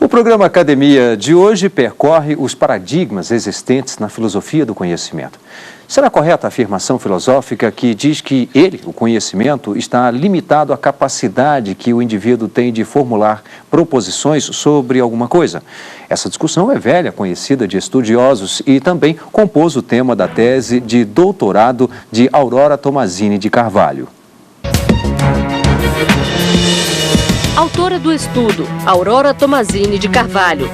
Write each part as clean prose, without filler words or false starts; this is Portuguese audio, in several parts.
O programa Academia de hoje percorre os paradigmas existentes na filosofia do conhecimento. Será correta a afirmação filosófica que diz que o conhecimento, está limitado à capacidade que o indivíduo tem de formular proposições sobre alguma coisa? Essa discussão é velha, conhecida de estudiosos e também compôs o tema da tese de doutorado de Aurora Tomazini de Carvalho. Autora do estudo, Aurora Tomazini de Carvalho.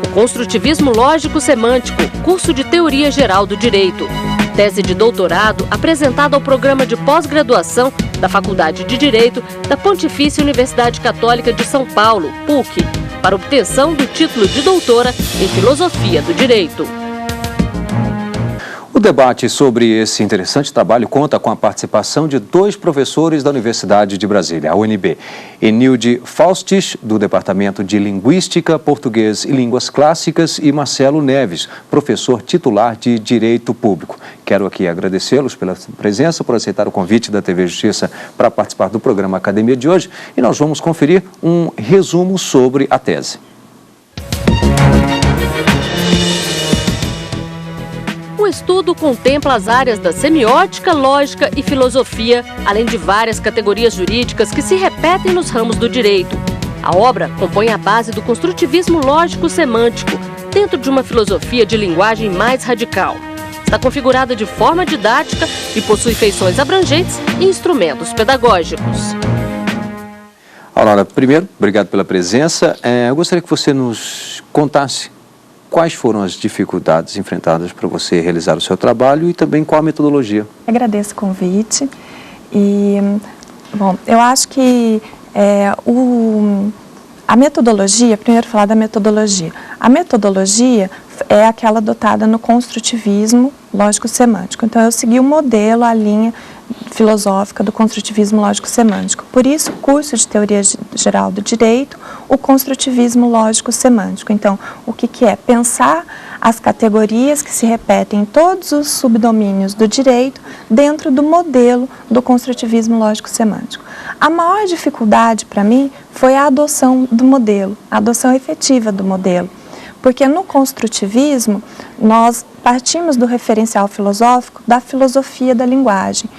O Construtivismo Lógico-Semântico, curso de Teoria Geral do Direito. Tese de doutorado apresentada ao programa de pós-graduação da Faculdade de Direito da Pontifícia Universidade Católica de São Paulo, PUC, para obtenção do título de doutora em Filosofia do Direito. O debate sobre esse interessante trabalho conta com a participação de 2 professores da Universidade de Brasília, a UNB. Enilde Faustis, do Departamento de Linguística, Português e Línguas Clássicas, e Marcelo Neves, professor titular de Direito Público. Quero aqui agradecê-los pela presença, por aceitar o convite da TV Justiça para participar do programa Academia de hoje, e nós vamos conferir um resumo sobre a tese. O estudo contempla as áreas da semiótica, lógica e filosofia, além de várias categorias jurídicas que se repetem nos ramos do direito. A obra compõe a base do construtivismo lógico-semântico, dentro de uma filosofia de linguagem mais radical. Está configurada de forma didática e possui feições abrangentes e instrumentos pedagógicos. Aurora, primeiro, obrigado pela presença. Eu gostaria que você nos contasse quais foram as dificuldades enfrentadas para você realizar o seu trabalho e também qual a metodologia. Agradeço o convite bom, eu acho que a metodologia, primeiro falar da metodologia. A metodologia é aquela adotada no construtivismo lógico-semântico. Então, eu segui o modelo, a linha filosófica do construtivismo lógico-semântico. Por isso, o curso de Teoria Geral do Direito, o construtivismo lógico-semântico. Então, o que é? Pensar as categorias que se repetem em todos os subdomínios do direito dentro do modelo do construtivismo lógico-semântico. A maior dificuldade para mim foi a adoção do modelo, a adoção efetiva do modelo. Porque no construtivismo, nós partimos do referencial filosófico da filosofia da linguagem,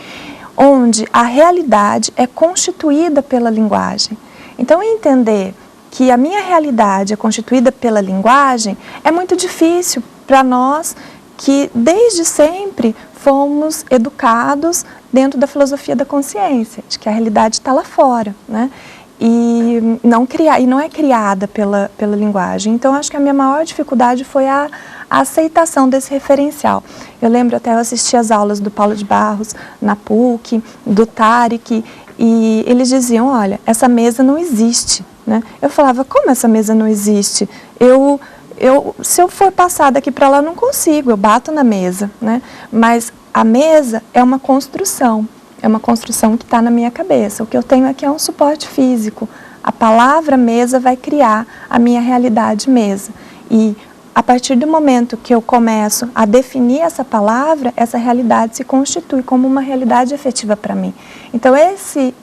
onde a realidade é constituída pela linguagem. Então, entender que a minha realidade é constituída pela linguagem é muito difícil para nós que, desde sempre, fomos educados dentro da filosofia da consciência, de que a realidade está lá fora, né? E não é criada pela linguagem. Então, acho que a minha maior dificuldade foi a aceitação desse referencial. Eu lembro até, eu assisti às aulas do Paulo de Barros, na PUC, do Tarek, e eles diziam, olha, essa mesa não existe, né? Eu falava, como essa mesa não existe? Se eu for passar daqui para lá, eu não consigo, eu bato na mesa, né? Mas a mesa é uma construção. É uma construção que está na minha cabeça. O que eu tenho aqui é um suporte físico. A palavra mesa vai criar a minha realidade mesa. E a partir do momento que eu começo a definir essa palavra, essa realidade se constitui como uma realidade efetiva para mim. Então, esse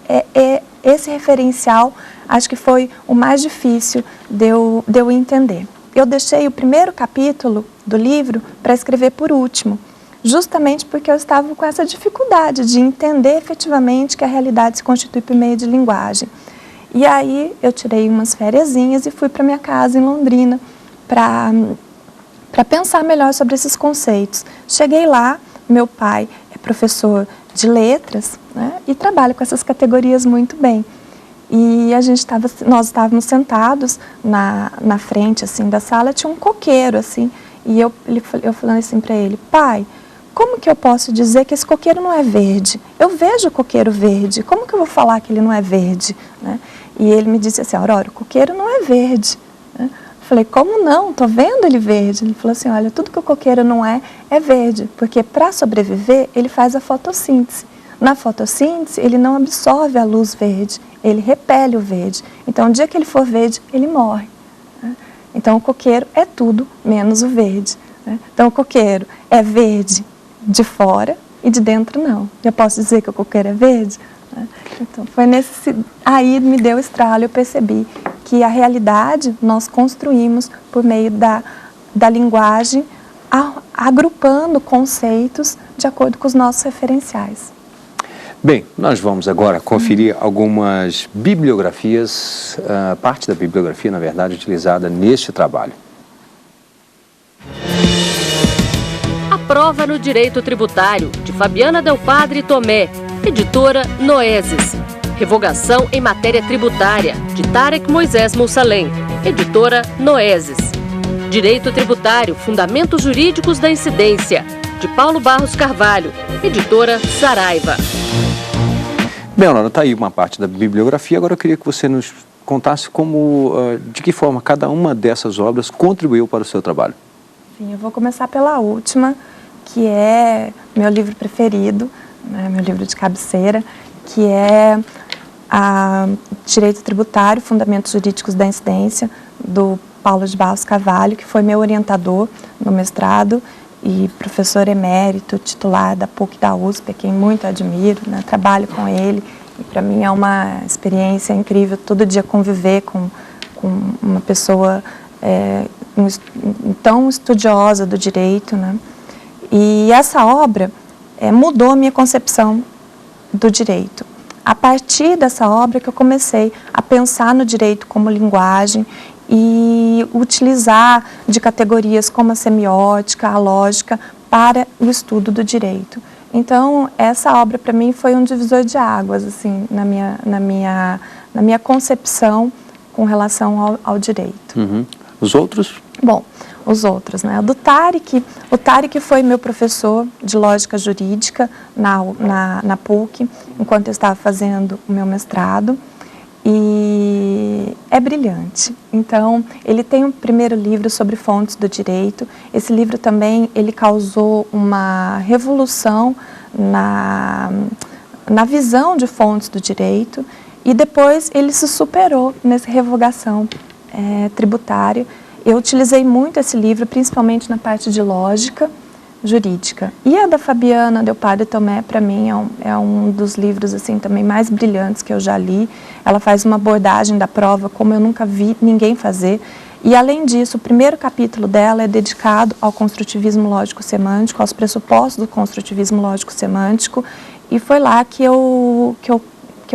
referencial, acho que foi o mais difícil de eu entender. Eu deixei o primeiro capítulo do livro para escrever por último, justamente porque eu estava com essa dificuldade de entender efetivamente que a realidade se constitui por meio de linguagem. E aí eu tirei umas fériasinhas e fui para minha casa em Londrina para pensar melhor sobre esses conceitos. Cheguei lá, meu pai é professor de letras, né, e trabalha com essas categorias muito bem. E nós estávamos sentados na frente assim, da sala, tinha um coqueiro assim, e eu falando assim para ele, pai, como que eu posso dizer que esse coqueiro não é verde? Eu vejo o coqueiro verde, como que eu vou falar que ele não é verde? Né? E ele me disse assim, Aurora, o coqueiro não é verde. Né? Eu falei, como não? Estou vendo ele verde. Ele falou assim, olha, tudo que o coqueiro não é verde, porque para sobreviver ele faz a fotossíntese. Na fotossíntese ele não absorve a luz verde, ele repele o verde. Então, o dia que ele for verde, ele morre. Né? Então, o coqueiro é tudo menos o verde. Né? Então, o coqueiro é verde de fora e de dentro não. Eu posso dizer que o coqueiro é verde? Né? Então, foi aí me deu estralo, eu percebi que a realidade nós construímos por meio da linguagem, agrupando conceitos de acordo com os nossos referenciais. Bem, nós vamos agora conferir algumas bibliografias, parte da bibliografia, na verdade, utilizada neste trabalho. A Prova no Direito Tributário, de Fabiana Del Padre Tomé, editora Noeses. Revogação em Matéria Tributária, de Tarek Moisés Moussalem, editora Noeses. Direito Tributário, Fundamentos Jurídicos da Incidência, de Paulo Barros Carvalho, editora Saraiva. Bem, Aurora, está aí uma parte da bibliografia. Agora eu queria que você nos contasse de que forma cada uma dessas obras contribuiu para o seu trabalho. Sim, eu vou começar pela última, que é meu livro preferido, né, meu livro de cabeceira, que é Direito Tributário, Fundamentos Jurídicos da Incidência, do Paulo de Barros Carvalho, que foi meu orientador no mestrado e professor emérito, titular da PUC da USP, a quem muito admiro, né? Trabalho com ele e para mim é uma experiência incrível todo dia conviver com uma pessoa tão estudiosa do direito, né? E essa obra mudou a minha concepção do direito. A partir dessa obra que eu comecei a pensar no direito como linguagem e utilizar de categorias como a semiótica, a lógica, para o estudo do direito. Então, essa obra para mim foi um divisor de águas, assim, na minha concepção com relação ao direito. Uhum. Os outros? Bom, os outros, né? O Tarek foi meu professor de lógica jurídica na PUC, enquanto eu estava fazendo o meu mestrado, e é brilhante. Então, ele tem um primeiro livro sobre fontes do direito. Esse livro também, ele causou uma revolução na visão de fontes do direito, e depois ele se superou nessa revogação tributária. Eu utilizei muito esse livro, principalmente na parte de lógica jurídica. E a da Fabiana Del Padre Tomé, para mim, é um dos livros assim, também mais brilhantes que eu já li. Ela faz uma abordagem da prova como eu nunca vi ninguém fazer. E, além disso, o primeiro capítulo dela é dedicado ao construtivismo lógico-semântico, aos pressupostos do construtivismo lógico-semântico. E foi lá que eu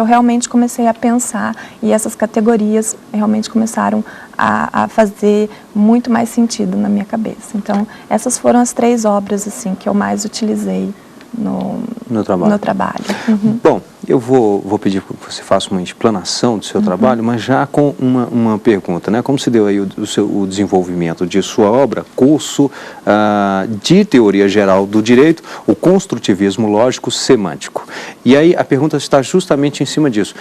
realmente comecei a pensar, e essas categorias realmente começaram a fazer muito mais sentido na minha cabeça. Então, essas foram as 3 obras assim, que eu mais utilizei no trabalho. Uhum. Bom, eu vou pedir que você faça uma explanação do seu trabalho, mas já com uma pergunta, né? Como se deu aí o desenvolvimento de sua obra, curso de Teoria Geral do Direito, o Construtivismo Lógico Semântico. E aí a pergunta está justamente em cima disso.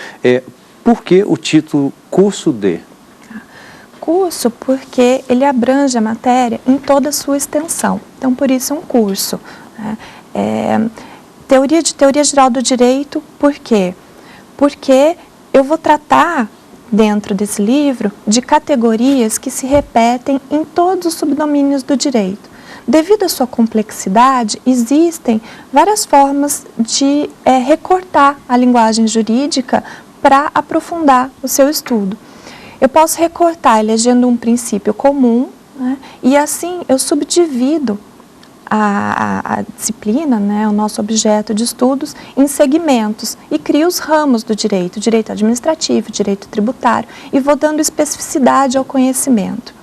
Por que o título Curso de? Curso porque ele abrange a matéria em toda a sua extensão. Então, por isso é um curso, né? Teoria Geral do Direito, por quê? Porque eu vou tratar, dentro desse livro, de categorias que se repetem em todos os subdomínios do direito. Devido à sua complexidade, existem várias formas de recortar a linguagem jurídica para aprofundar o seu estudo. Eu posso recortar elegendo um princípio comum, né, e assim eu subdivido a disciplina, né, o nosso objeto de estudos, em segmentos e crio os ramos do direito, direito administrativo, direito tributário, e vou dando especificidade ao conhecimento.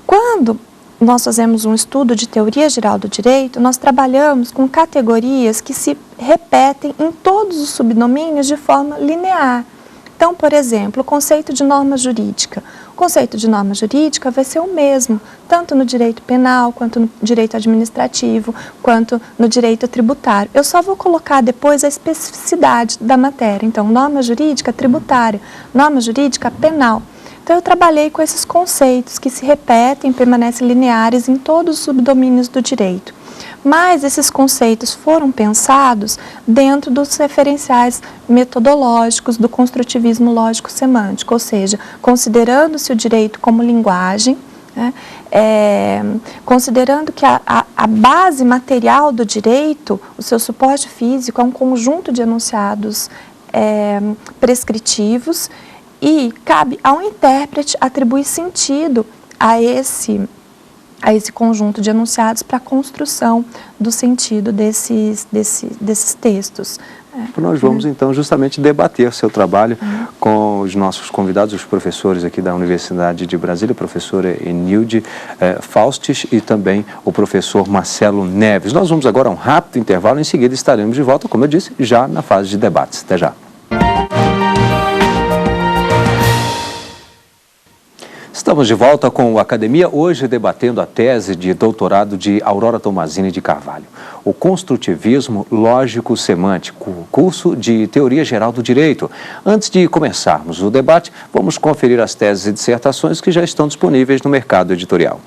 Quando nós fazemos um estudo de teoria geral do direito, nós trabalhamos com categorias que se repetem em todos os subdomínios de forma linear. Então, por exemplo, o conceito de norma jurídica. O conceito de norma jurídica vai ser o mesmo, tanto no direito penal, quanto no direito administrativo, quanto no direito tributário. Eu só vou colocar depois a especificidade da matéria. Então, norma jurídica tributária, norma jurídica penal. Então, eu trabalhei com esses conceitos que se repetem, permanecem lineares em todos os subdomínios do direito. Mas esses conceitos foram pensados dentro dos referenciais metodológicos do construtivismo lógico-semântico, ou seja, considerando-se o direito como linguagem, né, considerando que a base material do direito, o seu suporte físico, é um conjunto de enunciados prescritivos, E cabe ao intérprete atribuir sentido a esse conjunto de enunciados para a construção do sentido desses textos. Nós vamos, então, justamente debater seu trabalho com os nossos convidados, os professores aqui da Universidade de Brasília, a professora Enilde Faustis e também o professor Marcelo Neves. Nós vamos agora a um rápido intervalo, em seguida estaremos de volta, como eu disse, já na fase de debates. Até já. Estamos de volta com o Academia, hoje debatendo a tese de doutorado de Aurora Tomazini de Carvalho. O Construtivismo Lógico-Semântico, curso de Teoria Geral do Direito. Antes de começarmos o debate, vamos conferir as teses e dissertações que já estão disponíveis no mercado editorial.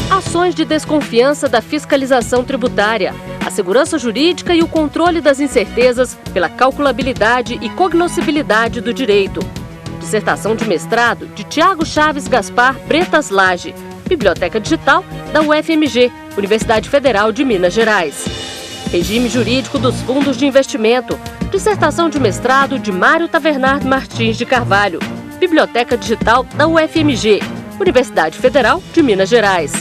Ações de desconfiança da fiscalização tributária, a segurança jurídica e o controle das incertezas pela calculabilidade e cognoscibilidade do direito. Dissertação de mestrado de Tiago Chaves Gaspar Bretas Lage, Biblioteca Digital da UFMG, Universidade Federal de Minas Gerais. Regime jurídico dos fundos de investimento, dissertação de mestrado de Mário Tavernard Martins de Carvalho, Biblioteca Digital da UFMG, Universidade Federal de Minas Gerais.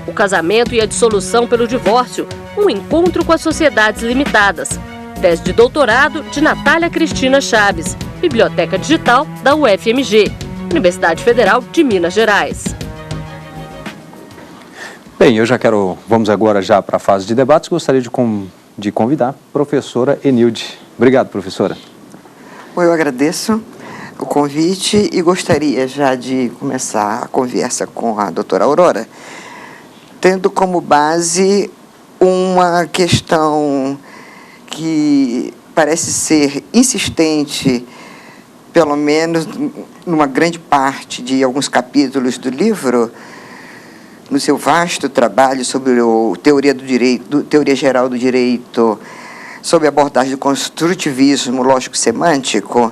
O casamento e a dissolução pelo divórcio, um encontro com as sociedades limitadas. Tese de doutorado de Natália Cristina Chaves, Biblioteca Digital da UFMG, Universidade Federal de Minas Gerais. Bem, vamos agora já para a fase de debates, gostaria de convidar a professora Enilde. Obrigado, professora. Eu agradeço o convite e gostaria já de começar a conversa com a doutora Aurora, tendo como base uma questão que parece ser insistente, pelo menos numa grande parte de alguns capítulos do livro, no seu vasto trabalho sobre teoria do direito, teoria geral do direito, sobre a abordagem do construtivismo lógico-semântico,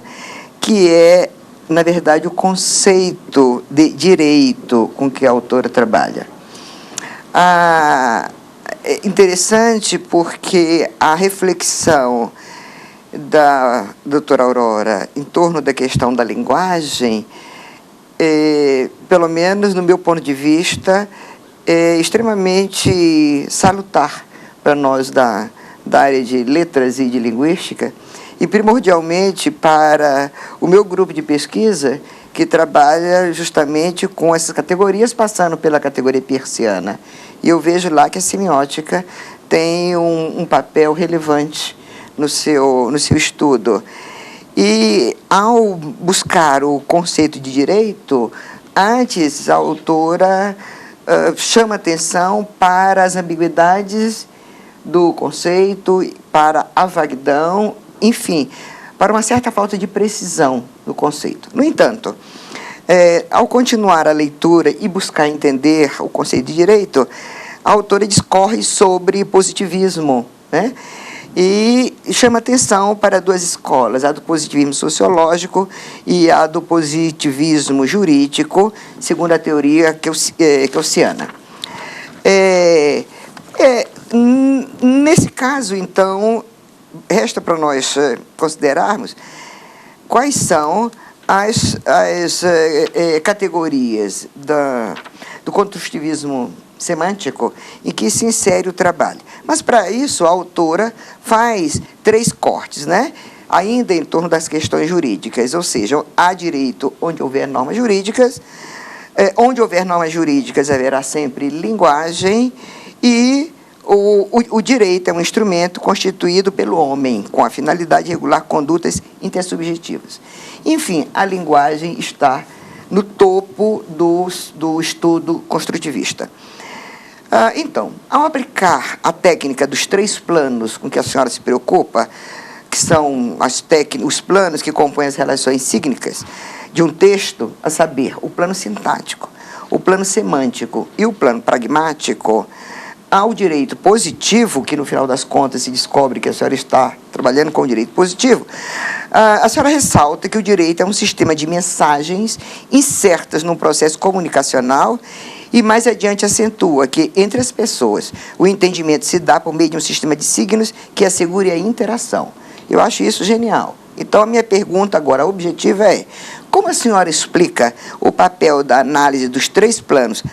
que é, na verdade, o conceito de direito com que a autora trabalha. É interessante porque a reflexão da doutora Aurora em torno da questão da linguagem, pelo menos no meu ponto de vista, é extremamente salutar para nós da área de letras e de linguística, e primordialmente para o meu grupo de pesquisa, que trabalha justamente com essas categorias, passando pela categoria peirciana. E eu vejo lá que a semiótica tem um papel relevante no seu estudo. E, ao buscar o conceito de direito, antes a autora chama atenção para as ambiguidades do conceito, para a vaguidão, enfim, para uma certa falta de precisão do conceito. No entanto, ao continuar a leitura e buscar entender o conceito de direito, a autora discorre sobre positivismo, né? E chama atenção para duas escolas, a do positivismo sociológico e a do positivismo jurídico, segundo a teoria keyosiana. Nesse caso, então, resta para nós considerarmos quais são as categorias do construtivismo semântico em que se insere o trabalho. Mas, para isso, a autora faz 3 cortes, né? Ainda em torno das questões jurídicas, ou seja, há direito onde houver normas jurídicas, onde houver normas jurídicas haverá sempre linguagem, e o direito é um instrumento constituído pelo homem, com a finalidade de regular condutas intersubjetivas. Enfim, a linguagem está no topo do estudo construtivista. Então, ao aplicar a técnica dos 3 planos com que a senhora se preocupa, que são os planos que compõem as relações sígnicas de um texto, a saber, o plano sintático, o plano semântico e o plano pragmático, ao direito positivo, que no final das contas se descobre que a senhora está trabalhando com o direito positivo, a senhora ressalta que o direito é um sistema de mensagens insertas num processo comunicacional, e mais adiante acentua que, entre as pessoas, o entendimento se dá por meio de um sistema de signos que assegure a interação. Eu acho isso genial. Então, a minha pergunta agora, objetiva é, como a senhora explica o papel da análise dos 3 planos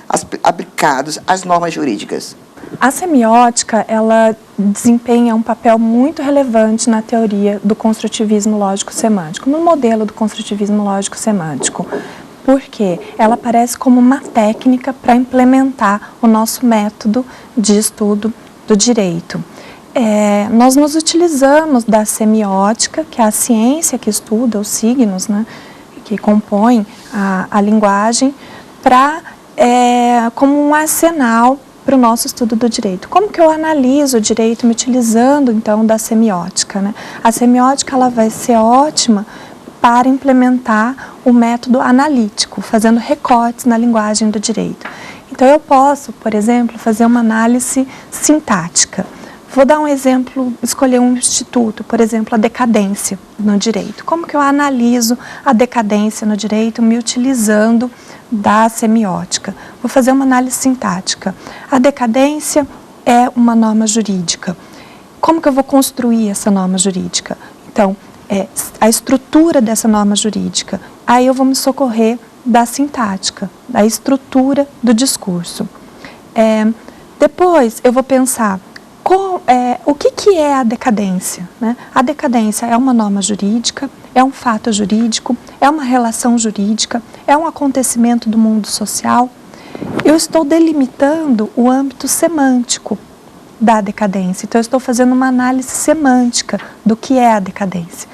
aplicados às normas jurídicas? A semiótica, ela desempenha um papel muito relevante na teoria do construtivismo lógico-semântico, no modelo do construtivismo lógico-semântico, porque ela aparece como uma técnica para implementar o nosso método de estudo do direito. Nós nos utilizamos da semiótica, que é a ciência que estuda os signos, né, que compõem a linguagem, como um arsenal para o nosso estudo do direito. Como que eu analiso o direito me utilizando, então, da semiótica, né? A semiótica, ela vai ser ótima para implementar o método analítico, fazendo recortes na linguagem do direito. Então, eu posso, por exemplo, fazer uma análise sintática. Vou dar um exemplo, escolher um instituto, por exemplo, a decadência no direito. Como que eu analiso a decadência no direito me utilizando da semiótica? Vou fazer uma análise sintática. A decadência é uma norma jurídica. Como que eu vou construir essa norma jurídica? Então, a estrutura dessa norma jurídica. Aí eu vou me socorrer da sintática, da estrutura do discurso. Depois eu vou pensar o que é a decadência, né? A decadência é uma norma jurídica, é um fato jurídico, é uma relação jurídica, é um acontecimento do mundo social. Eu estou delimitando o âmbito semântico da decadência. Então, eu estou fazendo uma análise semântica do que é a decadência.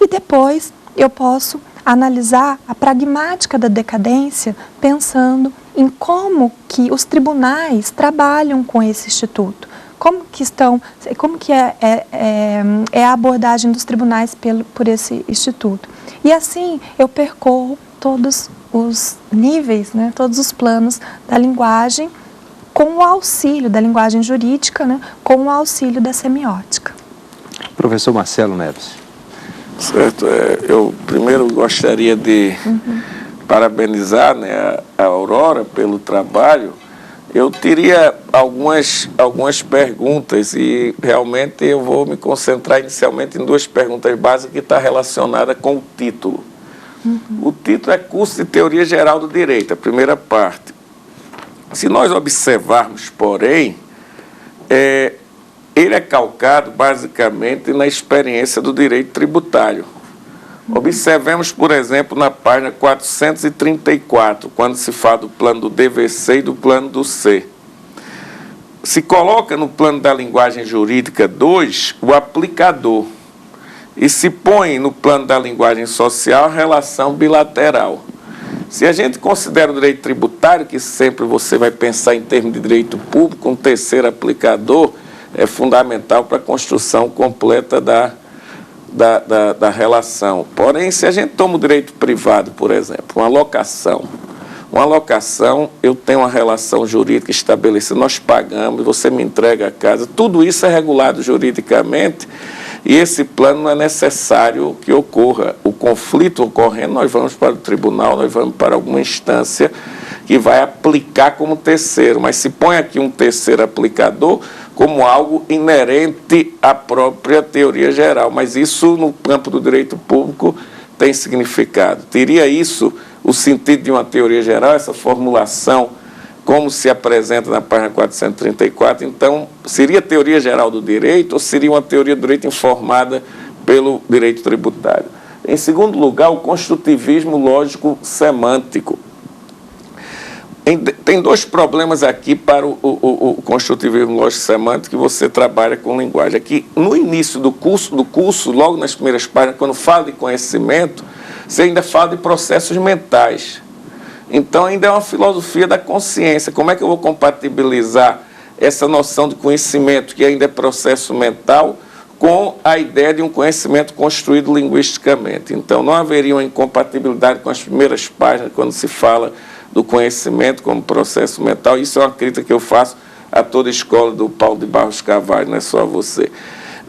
E depois, eu posso analisar a pragmática da decadência pensando em como que os tribunais trabalham com esse instituto. Como que é a abordagem dos tribunais por esse instituto. E assim eu percorro todos os níveis, né, todos os planos da linguagem com o auxílio da linguagem jurídica, né, com o auxílio da semiótica. Professor Marcelo Neves. Certo, eu primeiro gostaria de parabenizar, né, a Aurora pelo trabalho. Eu teria algumas perguntas e realmente eu vou me concentrar inicialmente em 2 perguntas básicas que estão relacionadas com o título. O título é Curso de Teoria Geral do Direito, a primeira parte. Se nós observarmos, porém, ele é calcado basicamente na experiência do direito tributário. Observemos, por exemplo, na página 434, quando se fala do plano do DVC e do plano do C. Se coloca no plano da linguagem jurídica 2 o aplicador e se põe no plano da linguagem social a relação bilateral. Se a gente considera o direito tributário, que sempre você vai pensar em termos de direito público, um terceiro aplicador é fundamental para a construção completa da relação. Porém, se a gente toma o direito privado, por exemplo, uma locação, eu tenho uma relação jurídica estabelecida, nós pagamos, você me entrega a casa, tudo isso é regulado juridicamente e esse plano não é necessário que ocorra. O conflito ocorrendo, nós vamos para o tribunal, nós vamos para alguma instância que vai aplicar como terceiro, mas se põe aqui um terceiro aplicador como algo inerente à própria teoria geral, mas isso no campo do direito público tem significado. Teria isso o sentido de uma teoria geral, essa formulação como se apresenta na página 434, então seria teoria geral do direito ou seria uma teoria do direito informada pelo direito tributário? Em segundo lugar, o construtivismo lógico semântico. Tem 2 problemas aqui para o construtivismo lógico-semântico que você trabalha com linguagem. Aqui, no início do curso, logo nas primeiras páginas, quando fala de conhecimento, você ainda fala de processos mentais. Então, ainda é uma filosofia da consciência. Como é que eu vou compatibilizar essa noção de conhecimento, que ainda é processo mental, com a ideia de um conhecimento construído linguisticamente? Então, não haveria uma incompatibilidade com as primeiras páginas, quando se fala do conhecimento como processo mental. Isso é uma crítica que eu faço a toda a escola do Paulo de Barros Carvalho, não é só você.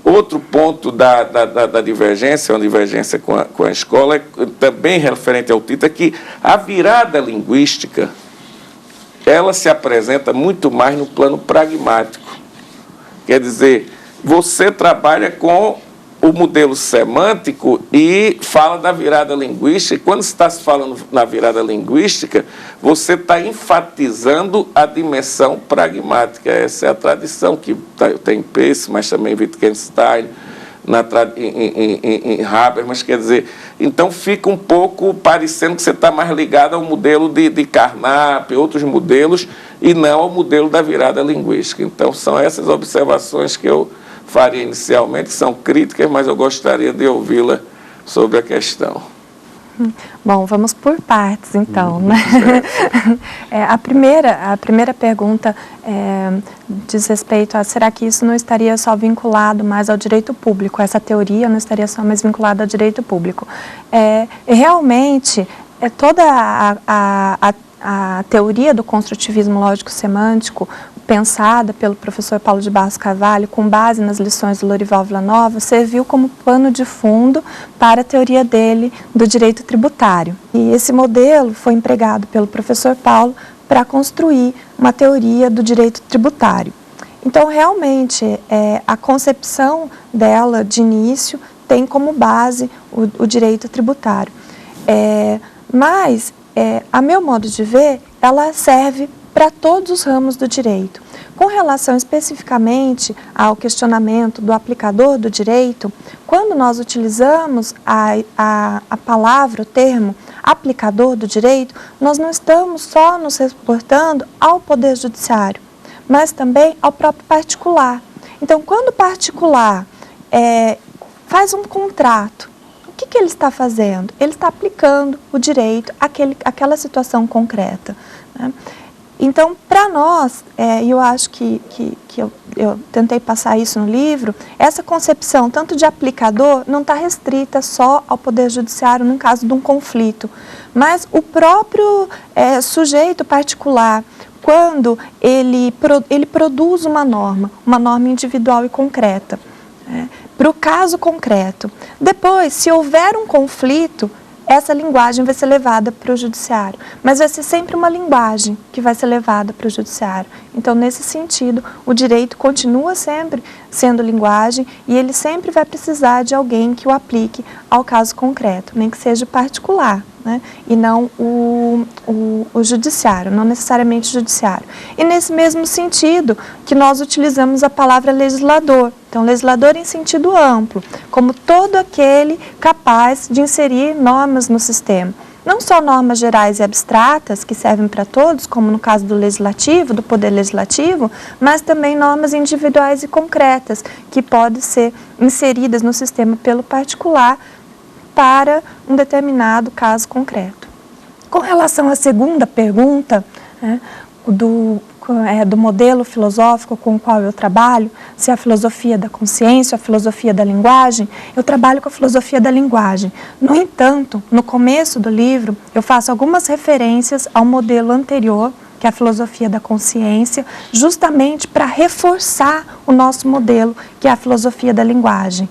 Outro ponto da divergência, uma divergência com a escola, é também referente ao título, é que a virada linguística, ela se apresenta muito mais no plano pragmático. Quer dizer, você trabalha com o modelo semântico e fala da virada linguística. E quando você está se falando na virada linguística, você está enfatizando a dimensão pragmática. Essa é a tradição que tem Peirce, mas também Wittgenstein, em Habermas, quer dizer, então fica um pouco parecendo que você está mais ligado ao modelo de Carnap, outros modelos, e não ao modelo da virada linguística. Então são essas observações que eu faria inicialmente, que são críticas, mas eu gostaria de ouvi-la sobre a questão. Bom, vamos por partes, então, né? A primeira pergunta diz respeito a, será que isso não estaria só vinculado mais ao direito público? Essa teoria não estaria só mais vinculada ao direito público? Realmente, toda a teoria do construtivismo lógico-semântico, pensada pelo professor Paulo de Barros Carvalho, com base nas lições do Lorival Villanova, serviu como pano de fundo para a teoria dele do direito tributário. E esse modelo foi empregado pelo professor Paulo para construir uma teoria do direito tributário. Então, realmente, a concepção dela, de início, tem como base o direito tributário. Mas, a meu modo de ver, ela serve para todos os ramos do direito. Com relação especificamente ao questionamento do aplicador do direito, quando nós utilizamos a palavra, o termo aplicador do direito, nós não estamos só nos reportando ao Poder Judiciário, mas também ao próprio particular. Então, quando o particular faz um contrato, o que ele está fazendo? Ele está aplicando o direito àquela situação concreta, né? Então, para nós, e eu acho que eu tentei passar isso no livro, essa concepção tanto de aplicador não está restrita só ao Poder Judiciário no caso de um conflito, mas o próprio sujeito particular, quando ele produz uma norma individual e concreta, para o caso concreto. Depois, se houver um conflito, essa linguagem vai ser levada para o judiciário, mas vai ser sempre uma linguagem que vai ser levada para o judiciário. Então, nesse sentido, o direito continua sempre sendo linguagem e ele sempre vai precisar de alguém que o aplique ao caso concreto, nem que seja particular, né? E não o judiciário, não necessariamente o judiciário. E nesse mesmo sentido que nós utilizamos a palavra legislador. Então, legislador em sentido amplo, como todo aquele capaz de inserir normas no sistema. Não só normas gerais e abstratas, que servem para todos, como no caso do legislativo, do poder legislativo, mas também normas individuais e concretas, que podem ser inseridas no sistema pelo particular para um determinado caso concreto. Com relação à segunda pergunta, né, do modelo filosófico com o qual eu trabalho, se é a filosofia da consciência, a filosofia da linguagem, eu trabalho com a filosofia da linguagem. No entanto, no começo do livro, eu faço algumas referências ao modelo anterior, que é a filosofia da consciência, justamente para reforçar o nosso modelo, que é a filosofia da linguagem.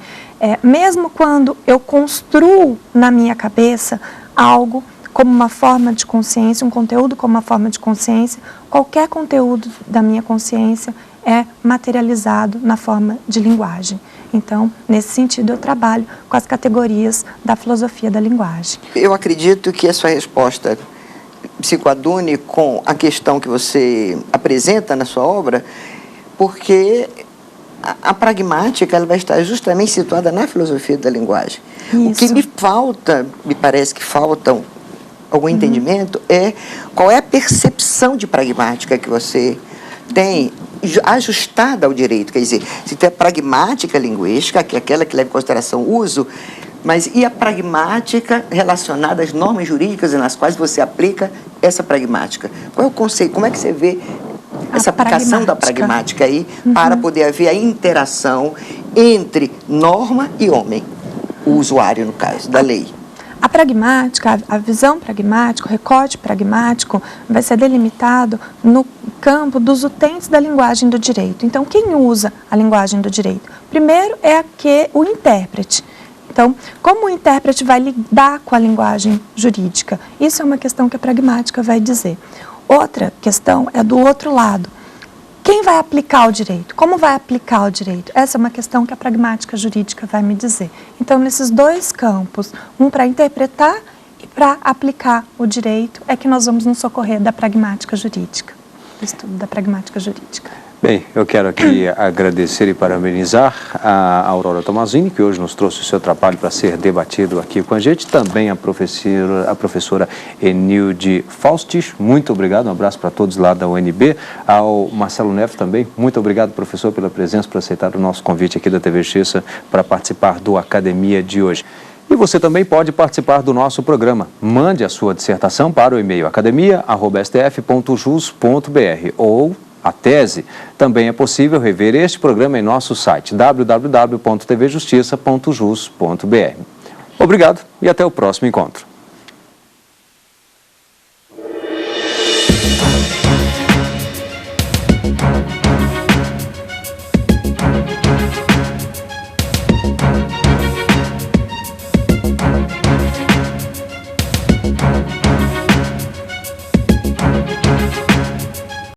Mesmo quando eu construo na minha cabeça algo como uma forma de consciência, um conteúdo como uma forma de consciência, qualquer conteúdo da minha consciência é materializado na forma de linguagem. Então, nesse sentido, eu trabalho com as categorias da filosofia da linguagem. Eu acredito que a sua resposta se coadune com a questão que você apresenta na sua obra, porque a pragmática ela vai estar justamente situada na filosofia da linguagem. Isso. O que me parece que falta algum entendimento, qual é a percepção de pragmática que você tem ajustada ao direito. Quer dizer, se tem a pragmática linguística, que é aquela que leva em consideração o uso, mas e a pragmática relacionada às normas jurídicas nas quais você aplica essa pragmática? Qual é o conceito? Como é que você vê essa aplicação da pragmática aí para poder haver a interação entre norma e homem, o usuário, no caso, da lei? A pragmática, a visão pragmática, o recorte pragmático vai ser delimitado no campo dos utentes da linguagem do direito. Então, quem usa a linguagem do direito? Primeiro é o intérprete. Então, como o intérprete vai lidar com a linguagem jurídica? Isso é uma questão que a pragmática vai dizer. Outra questão é do outro lado. Quem vai aplicar o direito? Como vai aplicar o direito? Essa é uma questão que a pragmática jurídica vai me dizer. Então, nesses dois campos, um para interpretar e para aplicar o direito, é que nós vamos nos socorrer da pragmática jurídica, do estudo da pragmática jurídica. Bem, eu quero aqui agradecer e parabenizar a Aurora Tomazini, que hoje nos trouxe o seu trabalho para ser debatido aqui com a gente. Também a professora Enilde Faustich, muito obrigado, um abraço para todos lá da UNB. Ao Marcelo Neves também, muito obrigado, professor, pela presença, por aceitar o nosso convite aqui da TV Justiça para participar do Academia de hoje. E você também pode participar do nosso programa. Mande a sua dissertação para o e-mail academia@stf.jus.br ou a tese. Também é possível rever este programa em nosso site www.tvjustiça.jus.br. Obrigado e até o próximo encontro.